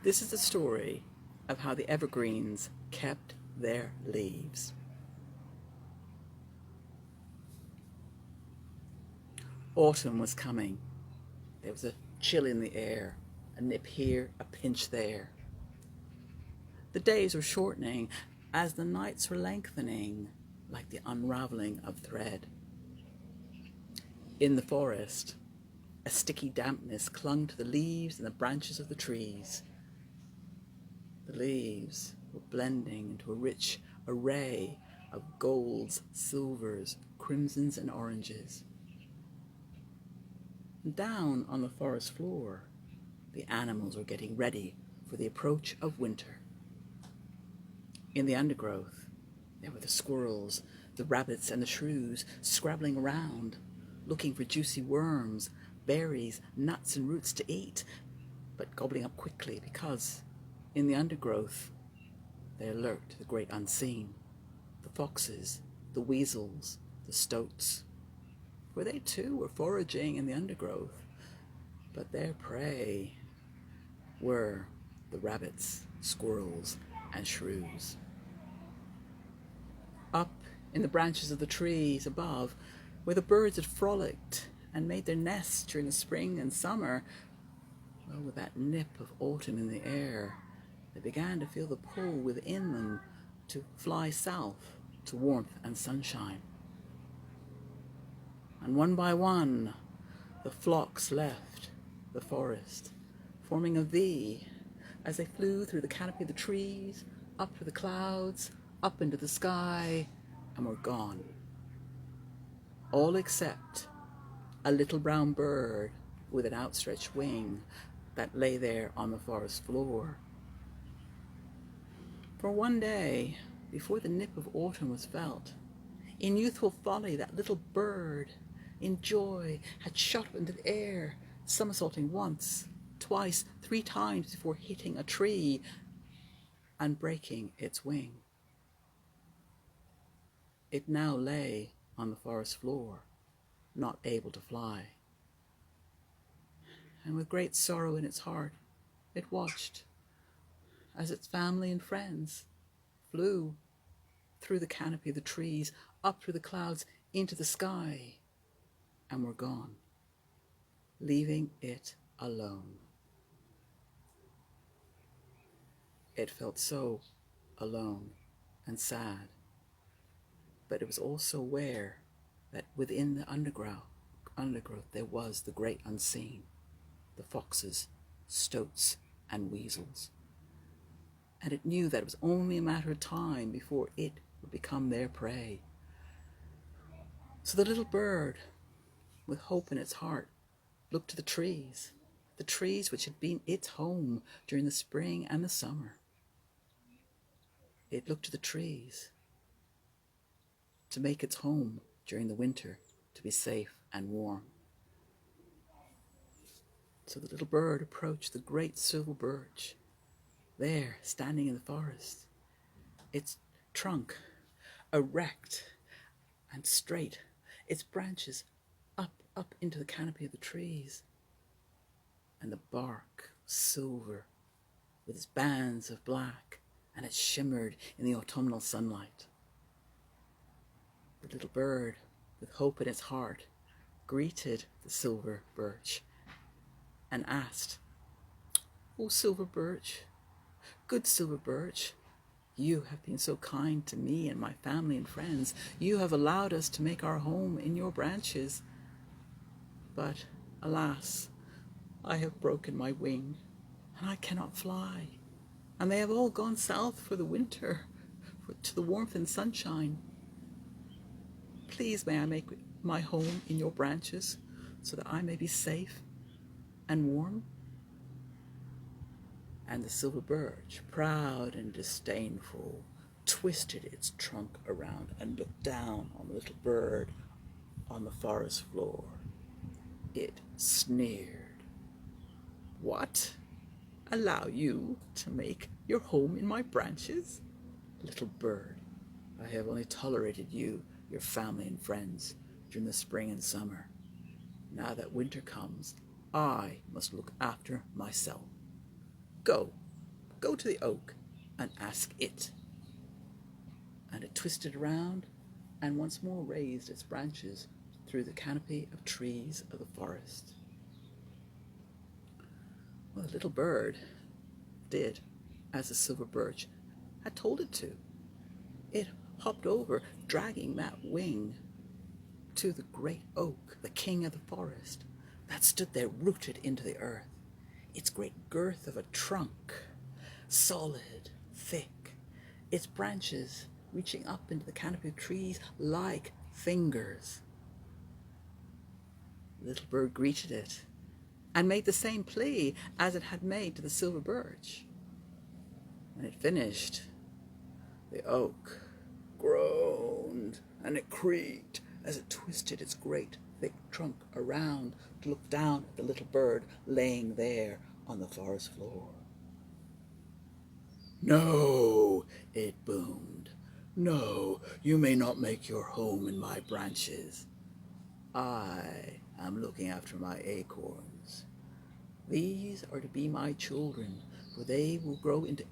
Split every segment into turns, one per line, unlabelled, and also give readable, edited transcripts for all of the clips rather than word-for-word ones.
This is the story of how the evergreens kept their leaves. Autumn was coming. There was a chill in the air, a nip here, a pinch there. The days were shortening as the nights were lengthening, like the unraveling of thread. In the forest, a sticky dampness clung to the leaves and the branches of the trees. The leaves were blending into a rich array of golds, silvers, crimsons, and oranges. And down on the forest floor, the animals were getting ready for the approach of winter. In the undergrowth, there were the squirrels, the rabbits, and the shrews scrabbling around, looking for juicy worms, berries, nuts, and roots to eat, but gobbling up quickly because in the undergrowth there lurked the great unseen, the foxes, the weasels, the stoats. For they too were foraging in the undergrowth, but their prey were the rabbits, squirrels, and shrews. Up in the branches of the trees above, where the birds had frolicked and made their nests during the spring and summer, well, with that nip of autumn in the air, they began to feel the pull within them to fly south to warmth and sunshine. And one by one, the flocks left the forest, forming a V as they flew through the canopy of the trees, up to the clouds, up into the sky, and were gone. All except a little brown bird with an outstretched wing that lay there on the forest floor. For one day, before the nip of autumn was felt, in youthful folly that little bird, in joy, had shot up into the air, somersaulting once, twice, 3 times before hitting a tree and breaking its wing. It now lay on the forest floor, not able to fly. And with great sorrow in its heart, it watched as its family and friends flew through the canopy of the trees, up through the clouds, into the sky, and were gone, leaving it alone. It felt so alone and sad, but it was also aware that within the undergrowth there was the great unseen, the foxes, stoats, and weasels. And it knew that it was only a matter of time before it would become their prey. So the little bird, with hope in its heart, looked to the trees which had been its home during the spring and the summer. It looked to the trees to make its home during the winter, to be safe and warm. So the little bird approached the great silver birch, there standing in the forest, its trunk erect and straight, its branches up into the canopy of the trees, and the bark silver with its bands of black, and it shimmered in the autumnal sunlight. The little bird, with hope in its heart, greeted the silver birch and asked, "Oh, silver birch, good silver birch, you have been so kind to me and my family and friends. You have allowed us to make our home in your branches. But, alas, I have broken my wing, and I cannot fly. And they have all gone south for the winter, to the warmth and sunshine. Please may I make my home in your branches, so that I may be safe and warm?" And the silver birch, proud and disdainful, twisted its trunk around and looked down on the little bird on the forest floor. It sneered. "What? Allow you to make your home in my branches? Little bird, I have only tolerated you, your family and friends, during the spring and summer. Now that winter comes, I must look after myself. Go Go to the oak and ask it. And it twisted around and once more raised its branches through the canopy of trees of the forest. Well, the little bird did as the silver birch had told it to. It hopped over, dragging that wing to the great oak, the king of the forest, that stood there rooted into the earth, its great girth of a trunk, solid, thick, its branches reaching up into the canopy of trees like fingers. The little bird greeted it and made the same plea as it had made to the silver birch. When it finished, the oak groaned and it creaked as it twisted its great thick trunk around to look down at the little bird laying there on the forest floor. "No," it boomed. "No, you may not make your home in my branches. I am looking after my acorns. These are to be my children, for they will grow into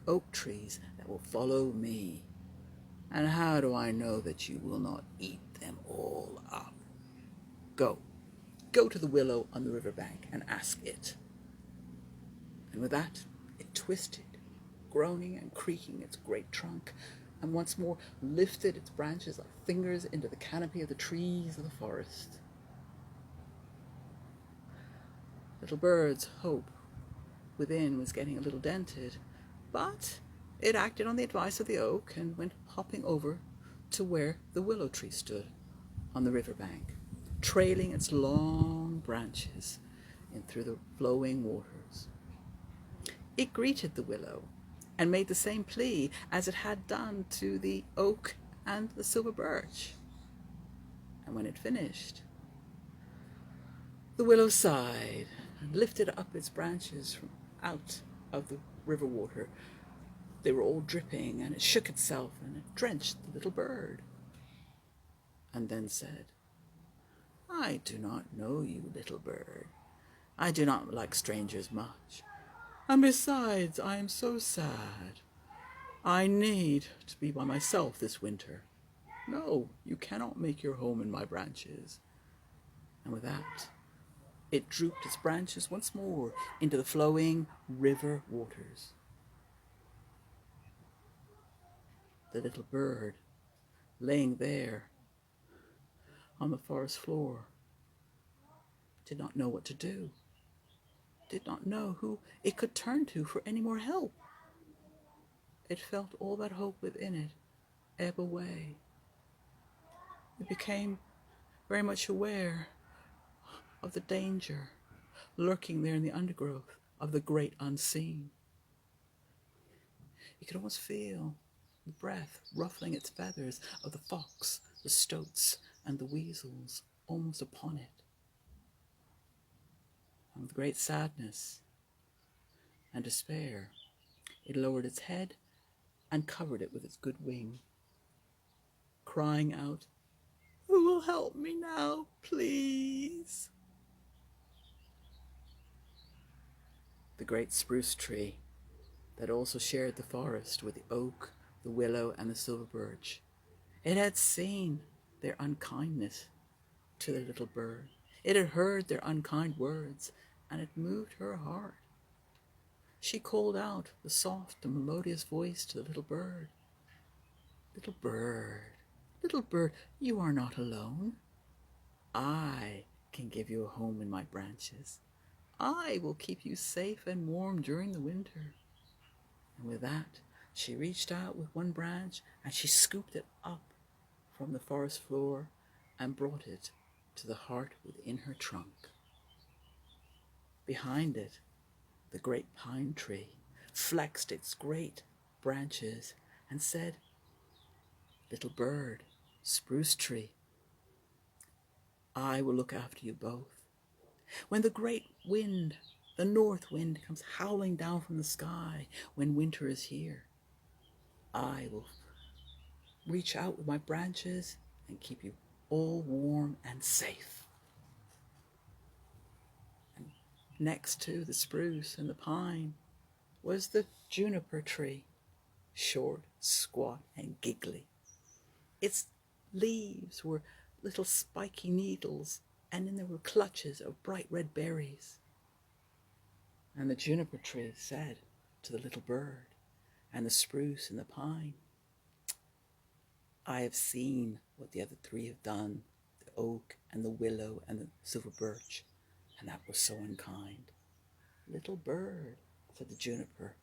oak trees that will follow me. And how do I know that you will not eat them all up? Go to the willow on the riverbank and ask it." And with that, it twisted, groaning and creaking its great trunk, and once more lifted its branches like fingers into the canopy of the trees of the forest. Little bird's hope within was getting a little dented, but it acted on the advice of the oak and went hopping over to where the willow tree stood on the riverbank, trailing its long branches in through the flowing waters. It greeted the willow and made the same plea as it had done to the oak and the silver birch. And when it finished, the willow sighed and lifted up its branches from out of the river water. They were all dripping, and it shook itself and it drenched the little bird. And then said, "I do not know you, little bird. I do not like strangers much. And besides, I am so sad. I need to be by myself this winter. No, you cannot make your home in my branches." And with that, it drooped its branches once more into the flowing river waters. The little bird, laying there on the forest floor, did not know what to do, did not know who it could turn to for any more help. It felt all that hope within it ebb away. It became very much aware of the danger lurking there in the undergrowth of the great unseen. It could almost feel the breath ruffling its feathers of the fox, the stoats, and the weasels almost upon it. And with great sadness and despair, it lowered its head and covered it with its good wing, crying out, "Who will help me now, please?" The great spruce tree that also shared the forest with the oak, the willow, and the silver birch, it had seen their unkindness to the little bird. It had heard their unkind words, and it moved her heart. She called out with soft and melodious voice to the little bird, "Little bird, little bird, you are not alone. I can give you a home in my branches. I will keep you safe and warm during the winter." And with that, she reached out with one branch and she scooped it up from the forest floor and brought it to the heart within her trunk. Behind it, the great pine tree flexed its great branches and said, "Little bird, spruce tree, I will look after you both. When the great wind, the north wind, comes howling down from the sky when winter is here, I will reach out with my branches and keep you all warm and safe." And next to the spruce and the pine was the juniper tree, short, squat, and giggly. Its leaves were little spiky needles, and then there were clutches of bright red berries. And the juniper tree said to the little bird, and the spruce and the pine, I have seen what the other three have done, the oak and the willow and the silver birch, and that was so unkind. Little bird, said the juniper,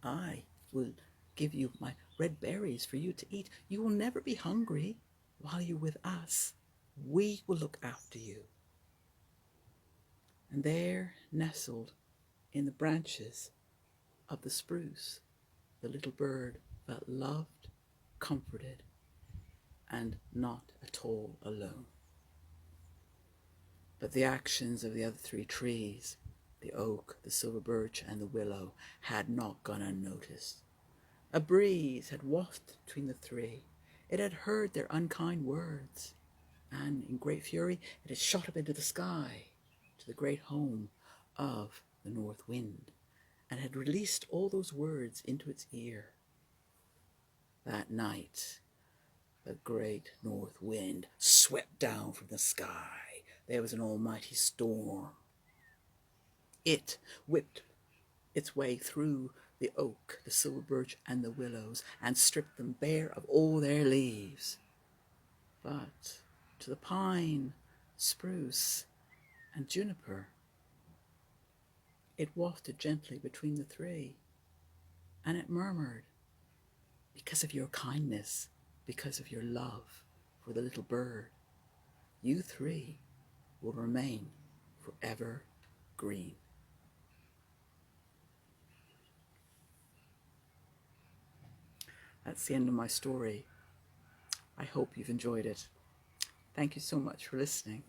I will give you my red berries for you to eat. You will never be hungry while you're with us. We will look after you. And there, nestled in the branches of the spruce, the little bird felt loved, comforted, and not at all alone. But the actions of the other three trees, the oak, the silver birch, and the willow, had not gone unnoticed. A breeze had wafted between the three. It had heard their unkind words, and in great fury it had shot up into the sky to the great home of the north wind, and had released all those words into its ear. That night, the great north wind swept down from the sky. There was an almighty storm. It whipped its way through the oak, the silver birch, and the willows, and stripped them bare of all their leaves. But to the pine, spruce, and juniper, it wafted gently between the three, and it murmured, because of your kindness, because of your love for the little bird, you three will remain forever green. That's the end of my story. I hope you've enjoyed it. Thank you so much for listening.